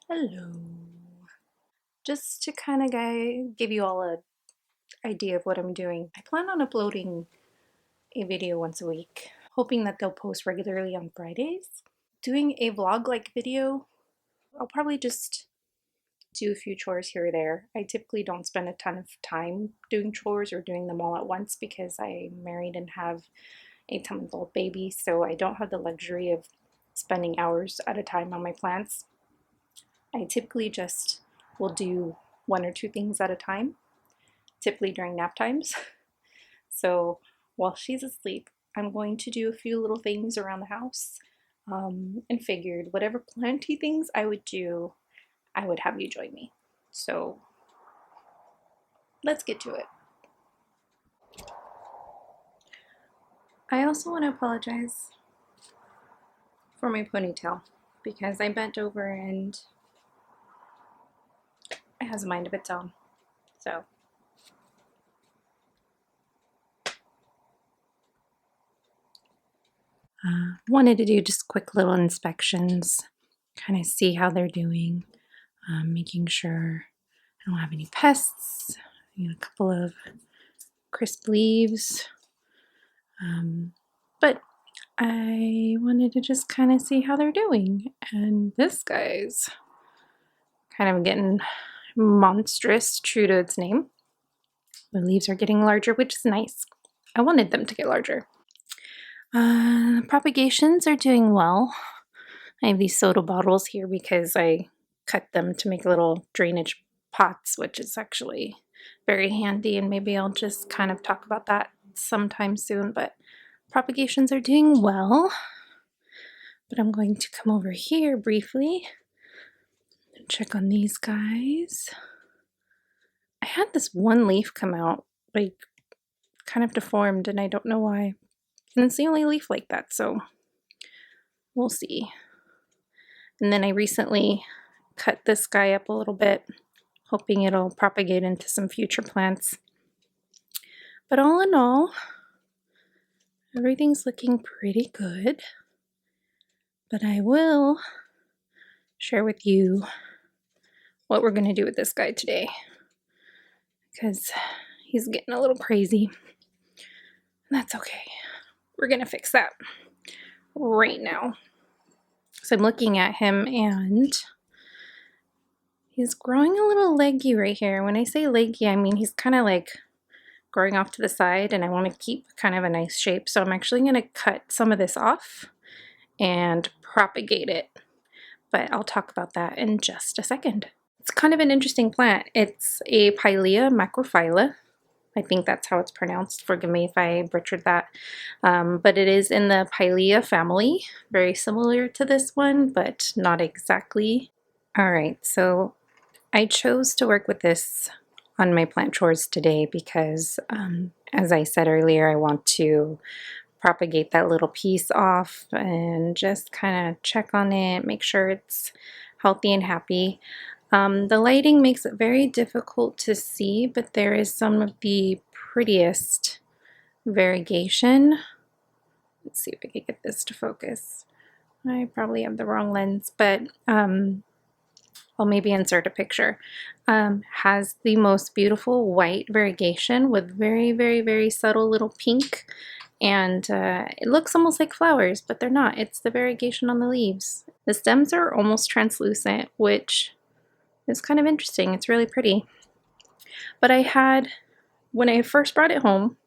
Hello. Just to kind of give you all an idea of what I'm doing, I plan on uploading a video once a week, hoping that they'll post regularly on Fridays. Doing a vlog-like video, I'll probably just do a few chores here or there. I typically don't spend a ton of time doing chores or doing them all at once because I'm married and have a 10-month-old baby, so I don't have the luxury of spending hours at a time on my plants. I typically just will do one or two things at a time, typically during nap times. So while she's asleep, I'm going to do a few little things around the house, and figured whatever planty things I would do, I would have you join me. So let's get to it. I also want to apologize for my ponytail because I bent over and it has a mind of its own. So wanted to do just quick little inspections, kind of see how they're doing, making sure I don't have any pests, a couple of crisp leaves. But I wanted to just kind of see how they're doing. And this guy's kind of getting monstrous, true to its name. The leaves are getting larger, which is nice. I wanted them to get larger. Propagations are doing well. I have these soda bottles here because I cut them to make little drainage pots, which is actually very handy, and maybe I'll just kind of talk about that sometime soon. But propagations are doing well. But I'm going to come over here briefly and check on these guys. I had this one leaf come out, like kind of deformed, and I don't know why. And it's the only leaf like that, so we'll see. And then I recently cut this guy up a little bit, hoping it'll propagate into some future plants. But all in all, everything's looking pretty good. But I will share with you what we're going to do with this guy today, because he's getting a little crazy. That's okay. We're going to fix that right now. So I'm looking at him and he's growing a little leggy right here. When I say leggy, I mean he's kind of like growing off to the side, and I want to keep kind of a nice shape. So I'm actually going to cut some of this off and propagate it. But I'll talk about that in just a second. It's kind of an interesting plant. It's a Pilea Mycrophylla. I think that's how it's pronounced. Forgive me if I butchered that. But it is in the Pilea family. Very similar to this one, but not exactly. All right, so I chose to work with this on my plant chores today because, as I said earlier, I want to propagate that little piece off and just kind of check on it, make sure it's healthy and happy. The lighting makes it very difficult to see, but there is some of the prettiest variegation. Let's see if I can get this to focus. I probably have the wrong lens, but I'll maybe insert a picture. Has the most beautiful white variegation with very, very, very subtle little pink. And it looks almost like flowers, but they're not. It's the variegation on the leaves. The stems are almost translucent, which is kind of interesting. It's really pretty. But when I first brought it home,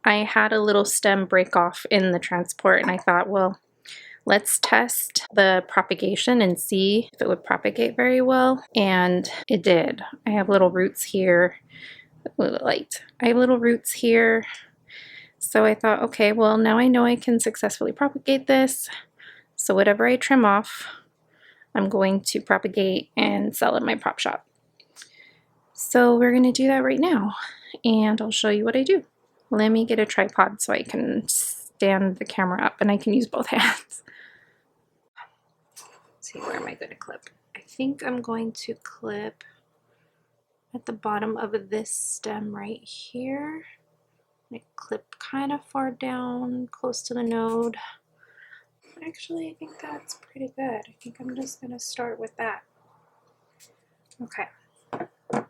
I had a little stem break off in the transport, and I thought, well, let's test the propagation and see if it would propagate very well. And it did. I have little roots here. A little light. I have little roots here. So I thought, okay, well, now I know I can successfully propagate this. So whatever I trim off, I'm going to propagate and sell at my prop shop. So we're going to do that right now, and I'll show you what I do. Let me get a tripod so I can stand the camera up and I can use both hands. Let's see, where am I going to clip? I think I'm going to clip at the bottom of this stem right here. I clip kind of far down, close to the node. Actually, I think that's pretty good. I think I'm just going to start with that. Okay,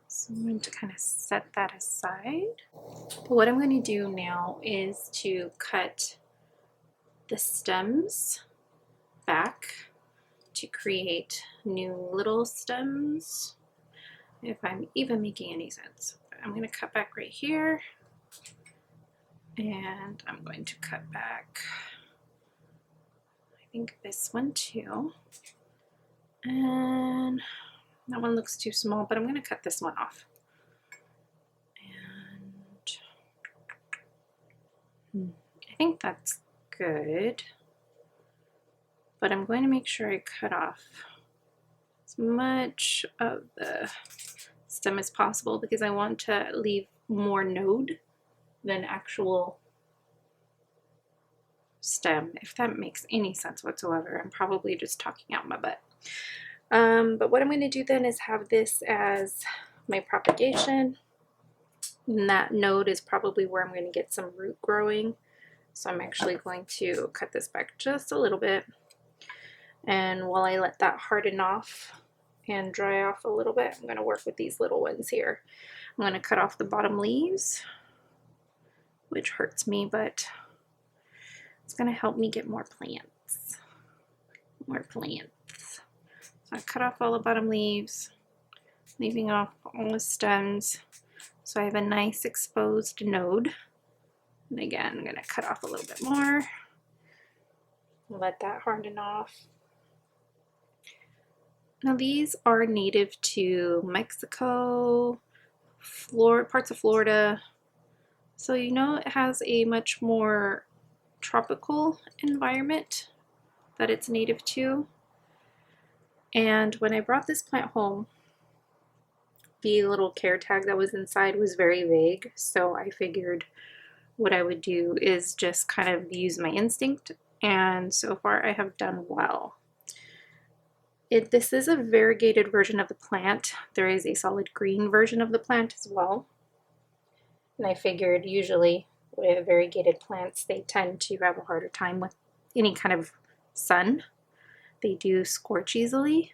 so I'm going to kind of set that aside. But what I'm going to do now is to cut the stems back to create new little stems, if I'm even making any sense. I'm going to cut back right here, and I'm going to cut back, I think, this one too. And that one looks too small, but I'm going to cut this one off. And I think that's good, but I'm going to make sure I cut off as much of the stem as possible because I want to leave more node than actual stem, if that makes any sense whatsoever. I'm probably just talking out my butt. But what I'm going to do then is have this as my propagation, and that node is probably where I'm going to get some root growing. So I'm actually going to cut this back just a little bit, and while I let that harden off and dry off a little bit, I'm going to work with these little ones here. I'm going to cut off the bottom leaves, which hurts me, but it's going to help me get more plants. More plants. So I cut off all the bottom leaves, leaving off all the stems. So I have a nice exposed node. And again, I'm going to cut off a little bit more. Let that harden off. Now these are native to Mexico, parts of Florida. So you know it has a much more tropical environment that it's native to. And when I brought this plant home, the little care tag that was inside was very vague, so I figured what I would do is just kind of use my instinct, and so far I have done well. This is a variegated version of the plant. There is a solid green version of the plant as well, and I figured usually with variegated plants they tend to have a harder time with any kind of sun. They do scorch easily.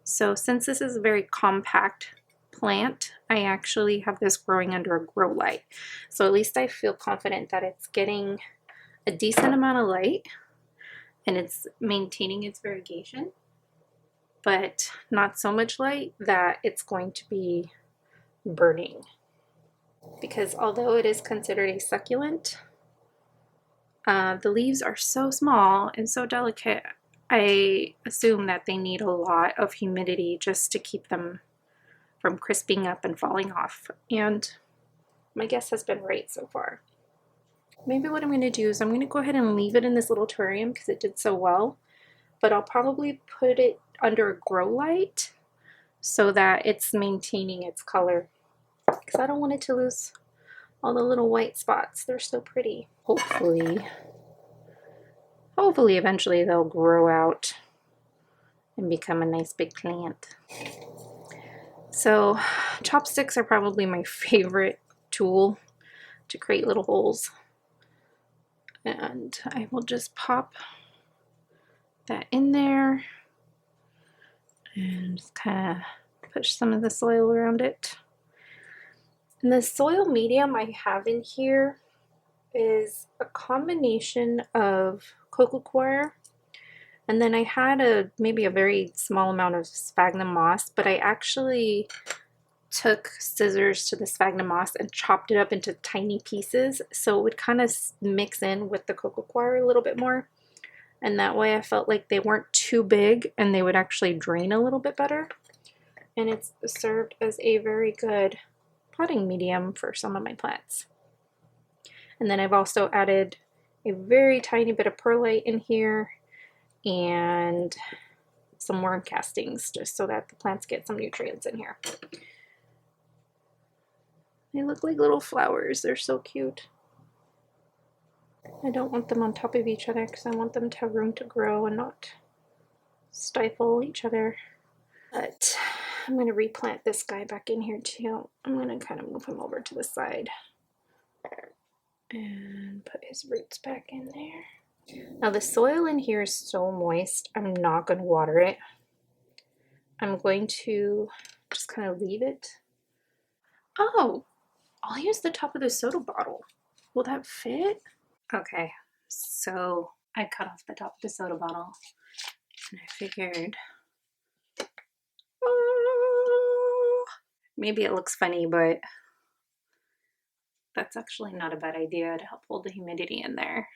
So since this is a very compact plant, I actually have this growing under a grow light. So at least I feel confident that it's getting a decent amount of light and it's maintaining its variegation, but not so much light that it's going to be burning. Because although it is considered a succulent, the leaves are so small and so delicate, I assume that they need a lot of humidity just to keep them from crisping up and falling off. And my guess has been right so far. Maybe what I'm going to do is I'm going to go ahead and leave it in this little terrarium because it did so well, but I'll probably put it under a grow light so that it's maintaining its color, because I don't want it to lose all the little white spots. They're so pretty. Hopefully eventually they'll grow out and become a nice big plant. So chopsticks are probably my favorite tool to create little holes. And I will just pop that in there and just kind of push some of the soil around it. And the soil medium I have in here is a combination of coco coir, and then I had maybe a very small amount of sphagnum moss, but I actually took scissors to the sphagnum moss and chopped it up into tiny pieces so it would kind of mix in with the coco coir a little bit more, and that way I felt like they weren't too big and they would actually drain a little bit better, and it's served as a very good potting medium for some of my plants. And then I've also added a very tiny bit of perlite in here and some worm castings just so that the plants get some nutrients in here. They look like little flowers. They're so cute. I don't want them on top of each other because I want them to have room to grow and not stifle each other. But I'm going to replant this guy back in here too. I'm going to kind of move him over to the side and put his roots back in there. Now the soil in here is so moist, I'm not going to water it. I'm going to just kind of leave it. Oh, I'll use the top of the soda bottle. Will that fit? Okay, so I cut off the top of the soda bottle and I figured, maybe it looks funny, but that's actually not a bad idea to help hold the humidity in there.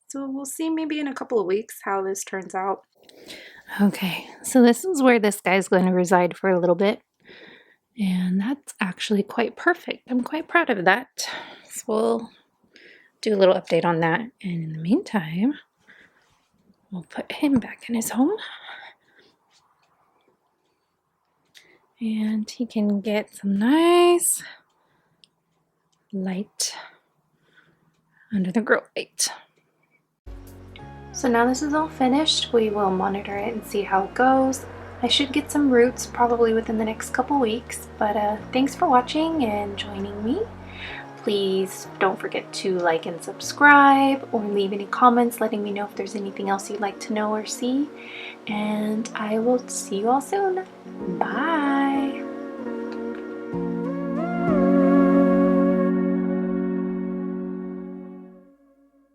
So we'll see maybe in a couple of weeks how this turns out. Okay, so this is where this guy's going to reside for a little bit. And that's actually quite perfect. I'm quite proud of that. So we'll do a little update on that. And in the meantime, we'll put him back in his home. And he can get some nice light under the grow light. So now this is all finished, we will monitor it and see how it goes. I should get some roots probably within the next couple weeks, but thanks for watching and joining me. Please don't forget to like and subscribe or leave any comments letting me know if there's anything else you'd like to know or see. And I will see you all soon. Bye!